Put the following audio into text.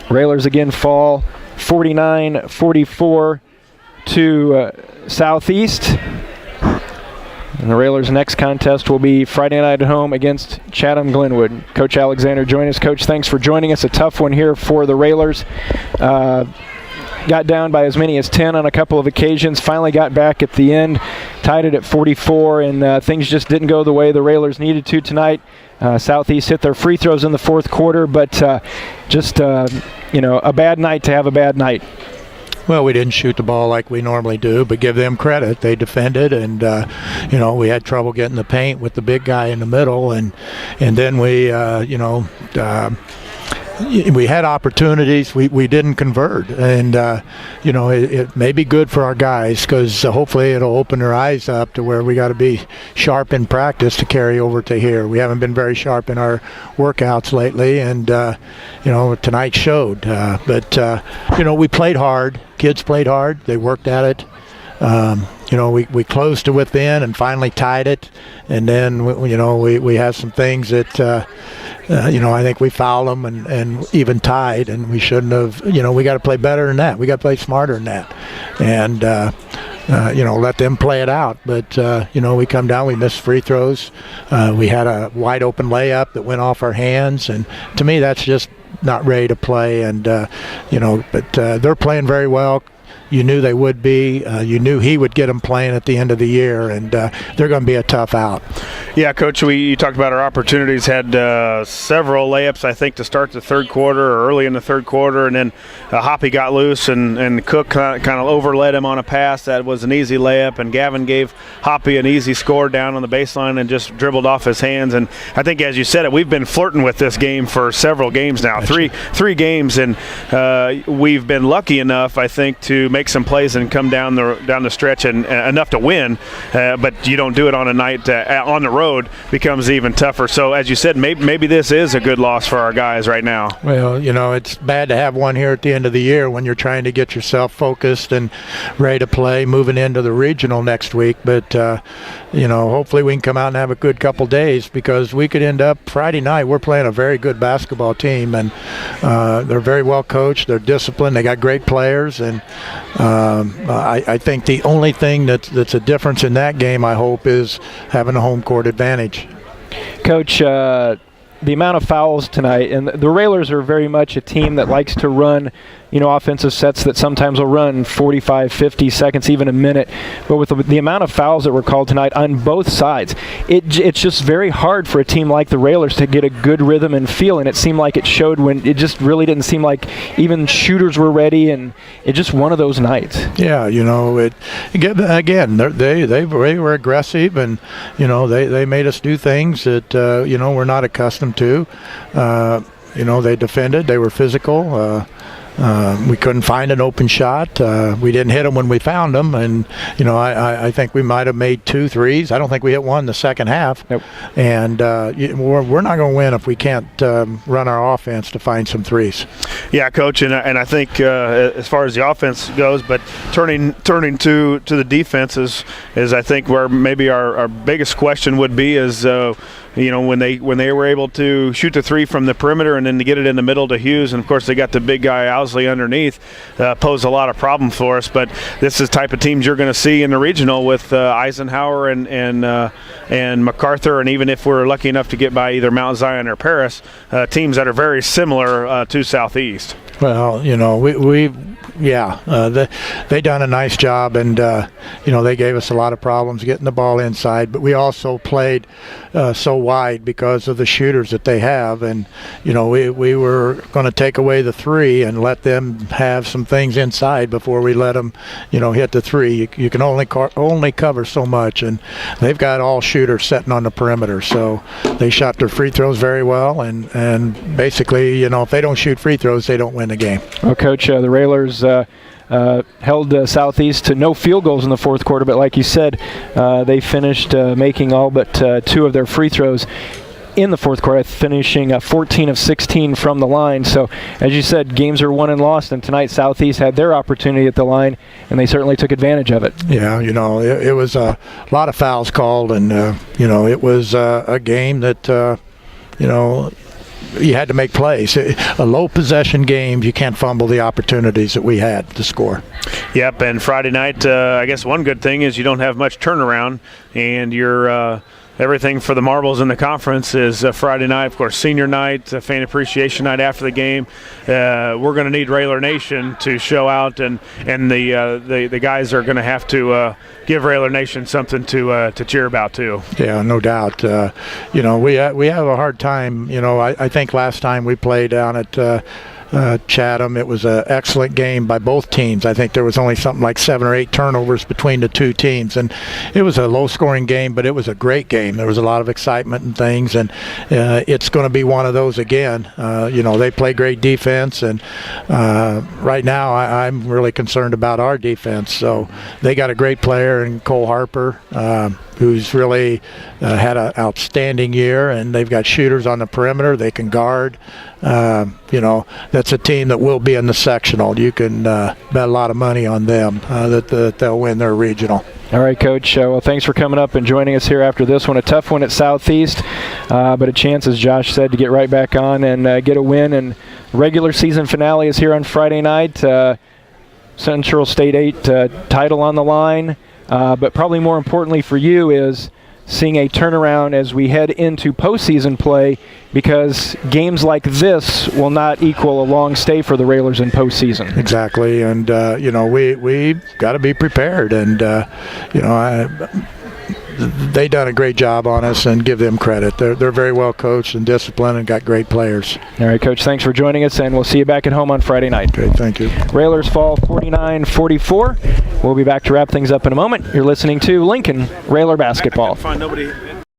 Railers again fall 49-44 to Southeast. And the Railers' next contest will be Friday night at home against Chatham-Glenwood. Coach Alexander joining us. Coach, thanks for joining us. A tough one here for the Railers. Got down by as many as 10 on a couple of occasions. Finally got back at the end. Tied it at 44, and things just didn't go the way the Railers needed to tonight. Southeast hit their free throws in the fourth quarter, but just a bad night to have a bad night. Well, we didn't shoot the ball like we normally do, but give them credit. They defended, and we had trouble getting the paint with the big guy in the middle, and then we had opportunities. We didn't convert, and it may be good for our guys because hopefully it'll open their eyes up to where we got to be sharp in practice to carry over to here. We haven't been very sharp in our workouts lately, and tonight showed. But we played hard. Kids played hard. They worked at it. We closed to within and finally tied it, and then we had some things that I think we fouled them and even tied, and we shouldn't have. We got to play better than that. We got to play smarter than that, and let them play it out. But we come down, we missed free throws. We had a wide open layup that went off our hands, and to me that's just not ready to play. And but they're playing very well. You knew they would be. You knew he would get them playing at the end of the year, and they're going to be a tough out. Yeah, Coach, you talked about our opportunities. Had several layups, I think, to start the third quarter or early in the third quarter, and then Hoppy got loose, and Cook kind of overled him on a pass. That was an easy layup, and Gavin gave Hoppy an easy score down on the baseline and just dribbled off his hands. And I think, as you said it, we've been flirting with this game for several games now, three games, and we've been lucky enough, I think, to make some plays and come down the stretch and enough to win, but you don't do it on a night on the road, becomes even tougher. So as you said, maybe this is a good loss for our guys right now. Well, it's bad to have one here at the end of the year when you're trying to get yourself focused and ready to play moving into the regional next week, but hopefully we can come out and have a good couple days, because we could end up Friday night. We're playing a very good basketball team, and they're very well coached, they're disciplined, they got great players, and I think the only thing that's a difference in that game, I hope, is having a home court advantage. Coach, the amount of fouls tonight, and the Railers are very much a team that likes to run offensive sets that sometimes will run 45, 50 seconds, even a minute. But with the amount of fouls that were called tonight on both sides, it's just very hard for a team like the Railers to get a good rhythm and feel, and it seemed like it showed when it just really didn't seem like even shooters were ready, and it's just one of those nights. Yeah, again, they were aggressive, and they made us do things that we're not accustomed to. They defended, they were physical. We couldn't find an open shot. We didn't hit them when we found them, and I think we might have made 2 threes. I don't think we hit one in the second half. Nope. And we're not going to win if we can't run our offense to find some threes. Yeah, Coach, and I think as far as the offense goes, but turning to the defense is I think where maybe our biggest question would be is when they were able to shoot the three from the perimeter and then to get it in the middle to Hughes, and of course they got the big guy Owsley underneath, posed a lot of problem for us. But this is the type of teams you're going to see in the regional with Eisenhower and MacArthur, and even if we're lucky enough to get by either Mount Zion or Paris, teams that are very similar to Southeast. Well, they done a nice job, and they gave us a lot of problems getting the ball inside, but we also played so wide because of the shooters that they have, and we were going to take away the three and let them have some things inside before we let them hit the three. You can only cover so much, and they've got all shooters sitting on the perimeter, so they shot their free throws very well, and basically if they don't shoot free throws, they don't win the game. Well, Coach, the Railers held Southeast to no field goals in the fourth quarter, but like you said, they finished making all but 2 of their free throws in the fourth quarter, finishing 14 of 16 from the line. So, as you said, games are won and lost, and tonight Southeast had their opportunity at the line, and they certainly took advantage of it. Yeah, it was a lot of fouls called, and, it was a game that, you had to make plays. A low possession game, you can't fumble the opportunities that we had to score. Yep, and Friday night, I guess one good thing is you don't have much turnaround, and you're everything for the marbles in the conference is Friday night. Of course, senior night, fan appreciation night after the game. We're going to need Railer Nation to show out, and the guys are going to have to give Railer Nation something to cheer about too. Yeah, no doubt. We have a hard time. I think last time we played down at Chatham, it was an excellent game by both teams. I think there was only something like 7 or 8 turnovers between the two teams, and it was a low-scoring game, but it was a great game. There was a lot of excitement and things, and it's going to be one of those again. They play great defense, and right now I'm really concerned about our defense. So they got a great player in Cole Harper, who's really had an outstanding year, and they've got shooters on the perimeter. They can guard. That's a team that will be in the sectional. You can bet a lot of money on them that they'll win their regional. All right, Coach. Well, thanks for coming up and joining us here after this one. A tough one at Southeast, but a chance, as Josh said, to get right back on and get a win. And regular season finale is here on Friday night. Central State 8 title on the line. But probably more importantly for you is seeing a turnaround as we head into postseason play, because games like this will not equal a long stay for the Railers in postseason. Exactly, and we got to be prepared, and they done a great job on us, and give them credit. They're very well coached and disciplined and got great players. All right, Coach, thanks for joining us, and we'll see you back at home on Friday night. Okay, thank you. Railers fall 49-44. We'll be back to wrap things up in a moment. You're listening to Lincoln Railer Basketball. I find nobody